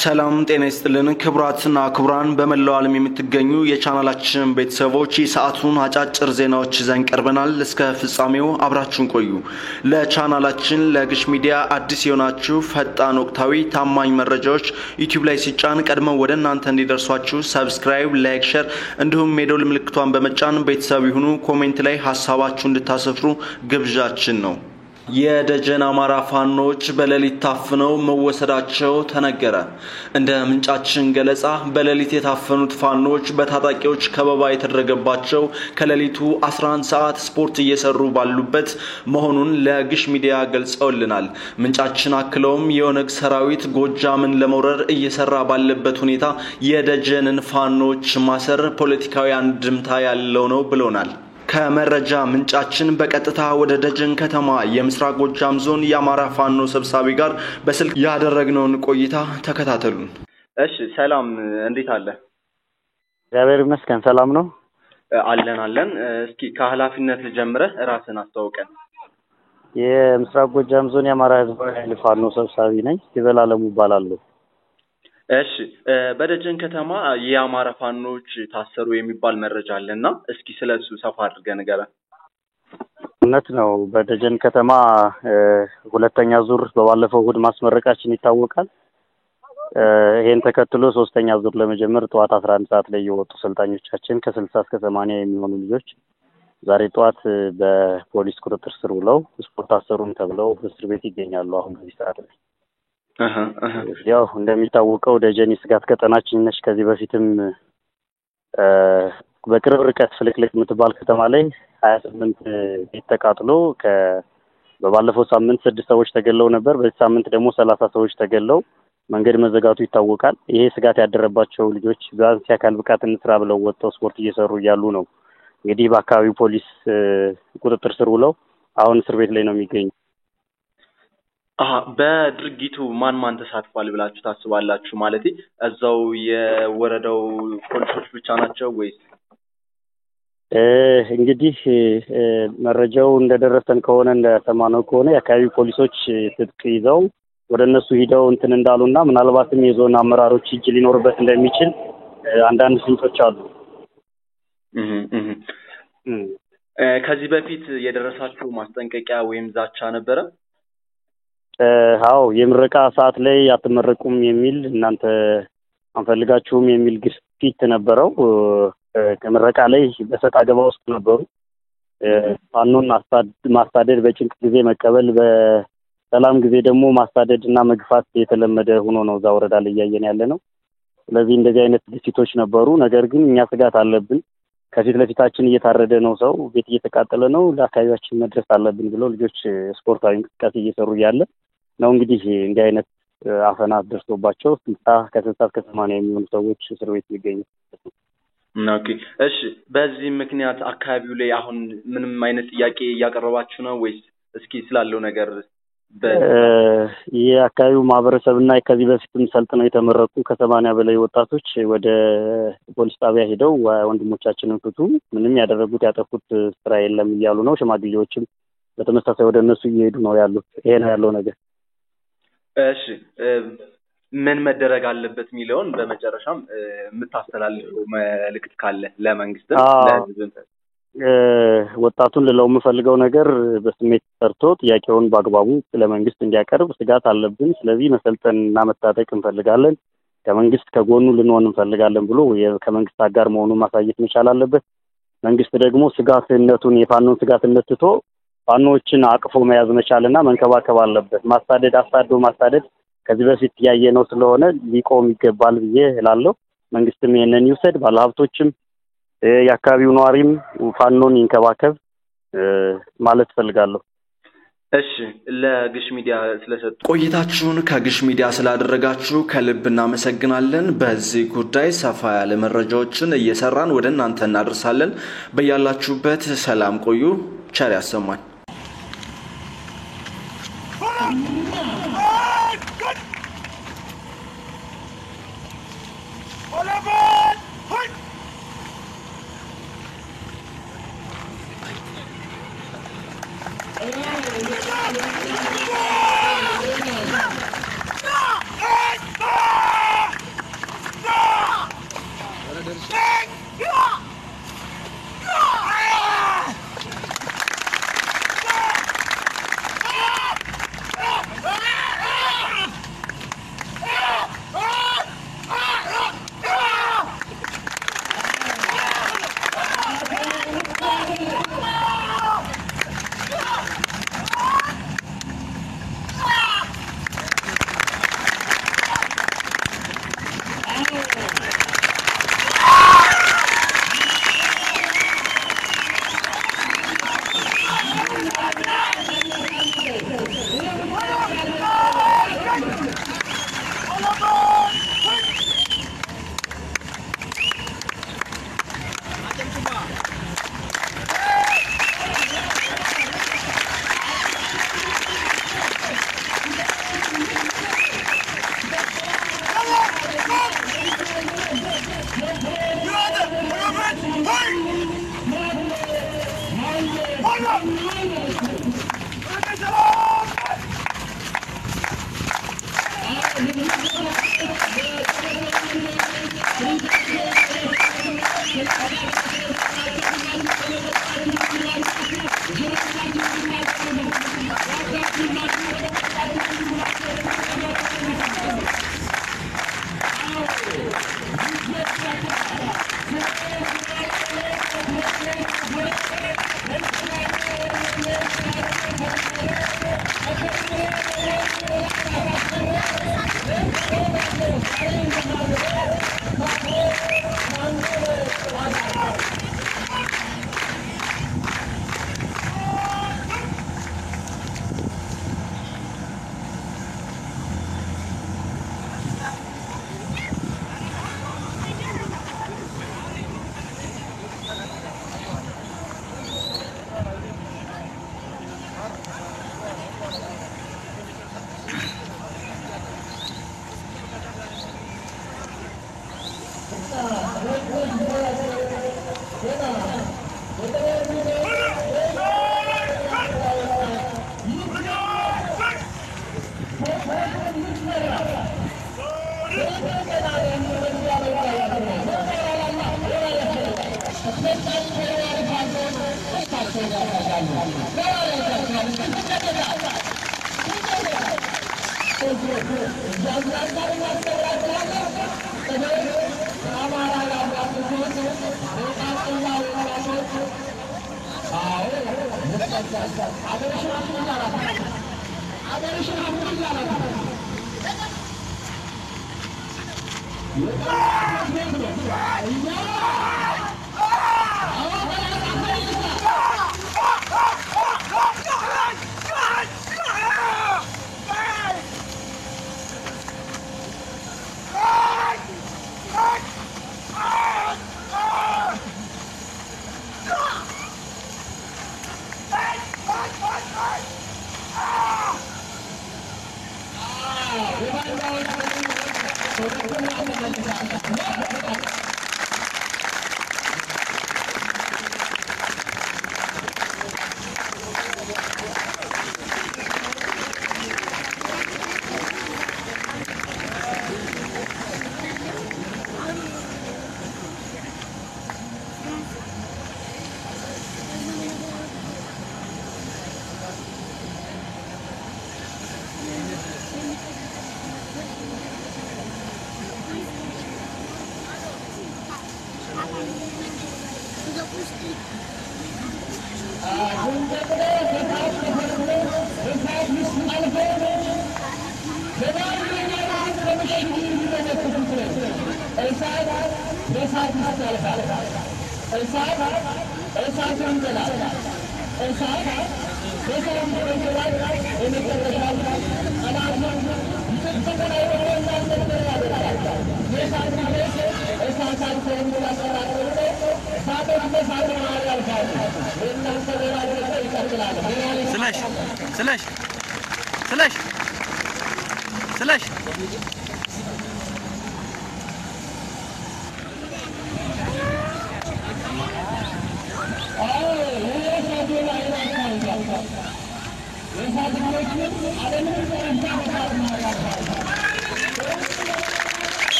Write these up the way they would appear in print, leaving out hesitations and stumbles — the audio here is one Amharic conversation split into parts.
ሰላም ጤና ይስጥልን ክብራትና ክብራን በመላው ዓለም የምትገኙ የቻናላችን ቤተሰቦች ሰዓቱን አጫጭር ዜናዎች ይዘን ቀርበናል እስከ ፍጻሜው አብራችሁን ቆዩ ለቻናላችን ለግሽ ሚዲያ አዲስ የሆናችሁ ፈጣን ወቅታዊ ታማኝ መረጃዎች ዩቲዩብ ላይ ሲጫን ቀድመው ወደ እናንተ እንዲደርሷችሁ ሰብስክራይብ ላይክ ሼር እንዲሁም የደወል ምልክቷን በመጫን ቤተሰብ ይሁኑ ኮሜንት ላይ ሐሳባችሁን እንድታሰፍሩ ግብዣችን ነው የደጀን አማራ ፋኖች በሌሊት ታፍነው መወሰዳቸው ተነገረ እንደ ምንጫችን ገለጻ በሌሊት የታፈኑት ፋኖች በታጣቂዎች ከበባ የተደረገባቸው ከሌሊቱ 11 ሰዓት ስፖርት እየሰሩ ባሉበት መሆኑን ለግሽ ሚዲያ ገልጸውልናል ምንጫችን አክለውም የኦነግ ሰራዊት ጎጃምን ለመውረር እየሰራ ባለበት ሁኔታ የደጀንን ፋኖች ማሰር ፖለቲካዊ አንድምታ ያለው ነው ብለውናል ከመረጃ ምንጫችን በቀጥታ ወደ ደጀን ከተማ የምስራቅ ጎጃም ዞን የአማራ ፋኖ ሰብሳቢ ጋር በስልክ ያደረግነውን ቆይታ ተከታተሉን እሺ ሰላም እንዴት አለ እግዚአብሔር ይመስገን ሰላም ነው አለን እስኪ ከኃላፊነት ጀምረህ ራስን አስተዋውቀን የምስራቅ ጎጃም ዞን የአማራ ህዝባዊ ኃይል ፋኖ ሰብሳቢ ነኝ ይበላለሙ ይባላል እሺ በደጀን ከተማ የአማራ ፋኖች ታሰሩ የሚባል መረጃ አለና እስኪ ስለሱ ሰፋ አድርገህ ንገረን እውነት ነው በደጀን ከተማ ሁለተኛ ዙር በባለፈው እሁድ ማስመረቃችን ይታወቃል ይሄን ተከትሎ ሶስተኛ ዙር ለመጀመር ጧት 11 ሰዓት ላይ የወጡ ሰልጣኞቻችን ከ60 እስከ 80 የሚሆኑ ልጆች ዛሬ ጧት በፖሊስ ቁጥጥር ስር ውለው ስፖርት አሰሩን ተብለው እስር ቤት ይገኛሉ አሁን በዚህ ሰዓት ላይ ያው እንደሚታወቀው ደጀን ስጋት ቀጠናችን ነሽ ከዚህ በፊትም በቅርብ ርቀት ፍልቅልቅ የምትባል ከተማ ላይ 28 ቤት ተቃጥሎ በባለፈው ሳምንት 6 ሰዎች ተገለው ነበር በዚህ ሳምንት ደግሞ 30 ሰዎች ተገለው መንገድ መዘጋቱ ይታወቃል ይሄ ስጋት ያደረባቸው ልጆች ቢያንስ ያካል ብቃት እንስራ ብለው ወጥተው ስፖርት እየሰሩ ያሉ ነው እንግዲህ በአካባቢው ፖሊስ ቁጥጥር ስር ውለው አሁን እስር ቤት ላይ ነው የሚገኙ በድርጊቱ ማን ተሳትፏል ብላችሁ ታስባላችሁ ማለት እዛው የወረዳው ፖሊሶች ብቻ ናቸው ወይስ እንግዲህ መረጃው እንደደረሰን ከሆነ እንደተማነው ከሆነ የአካባቢ ፖሊሶች ትጥቅ ይዘው ወደነሱ ሄደው እንትን እንዳሉና ምናልባትም የዞን አመራሮች እጅ ሊኖርበት እንደሚችል አንዳንድ ፍንጮች አሉ ከዚህ በፊት የደረሳችሁ ማስጠንቀቂያ ወይም ዛቻ ነበረ አዎ የምረቃ ሰዓት ላይ አትመረቁም የሚል እናንተ አንፈልጋችሁም የሚል ግፊት ነበረው ከመረቃ ላይ በሰጣ ገባ ውስጥ ነበሩ ፋኖን ማስተዳደር በጭንቅ ጊዜ መቀበል በሰላም ጊዜ ደግሞ ማስተዳደርና መግፋት የተለመደ ሆኖ ነው ዛ ወረዳ ላይ ያየን ያለ ነው ስለዚህ እንደዚህ አይነት ግፊቶች ነበሩ ነገር ግን እኛ ስጋት አለብን ከፊት ለፊታችን እየታረደ ነው ሰው ቤት እየተቃጠለ ነው ለአካባቢያችን መድረስ አለብን ብለው ልጆች ስፖርታዊ እንቅስቃሴ እየሰሩ ያለ ነው እንግዲህ እንዲህ አይነት አፈና ደርሶባቸው 60 እስከ 80 የሚሆኑ ሰዎች እስር ቤት ይገኛሉ ኦኬ እሺ በዚህ ምክንያት አካባቢው ላይ አሁን ምንም አይነት ጥያቄ ያቀርባችሁ ነው ወይስ እስኪ ስላለው ነገር የአካባቢው ማህበረሰብና ከዚህ በፊትም ሰልጥነው የተመረቁ ከ80 በላይ ወጣቶች ወደ ፖሊስ ጣቢያ ሄደው ወንድሞቻችንን ፍቱ ምንም ያደረጉት ያጠፉት ስራ የለም ይያሉ ነው ሽማግሌዎችም በተመሳሳይ ወደ እነሱ እየሄዱ ነው ያሉት ይሄ ነው ያለው ነገር እሺ ምን መደረግ አለበት ሚሊዮን በመጨረሻም የምታስተላልፈው መልእክት ካለ ለመንግስት ለህዝብ ወጣቱን ለለው የምፈልገው ነገር በስሜት ሰርቶ ጥያቄውን በአግባቡ ለመንግስት እንዲያቀርብ ስጋት አለብን ስለዚህ መሰልጠንና መታጠቅ እንፈልጋለን ከመንግስት ከጎኑ ልንሆን እንፈልጋለን ብሎ ከመንግስት ጋር መሆኑን ማሳየት መቻል አለበት መንግስት ደግሞ ስጋትነቱን የፋኖን ስጋትነት ትቶ ፋኖችን አቅፎ መያዝ መቻልና መንከባከብ አለበት ማስተዳደር ከዚህ በፊት ያየነው ስለሆነ ሊቆም ይገባል ብዬ እላለሁ መንግስትም የነን ይውሰድ ባለሀብቶችም የአካባቢው ነዋሪም ፋኖን ይንከባከብ ማለት ፈልጋለሁ እሺ ለግሽ ሚዲያ ስለሰጡ ቆይታችሁን ከግሽ ሚዲያ ስላደረጋችሁ ከልብ እናመሰግናለን በዚህ ጉዳይ ሰፋ ያለ መረጃዎችን እየሰራን ወደ እናንተ እናደርሳለን በያላችሁበት ሰላም ቆዩ ቸር ያሰማን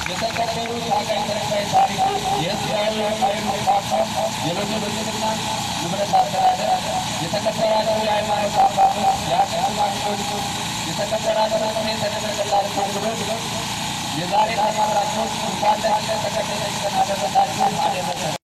የተከበሩ ታጋይ ተስፋዬ ታሪክ የእስራኤል ኃይል ማፋፋም የበጀትና ንብረት አስተዳደር የተከበራቸው የሃይማኖት አባቶች የአገር ሽማግሌዎች የተከበራቸው የተደረገላቸው ክብር የዛሬ ተመራቂዎች እንኳን ለተቀደሰች ቀን አደረሳችሁ አደረሰን።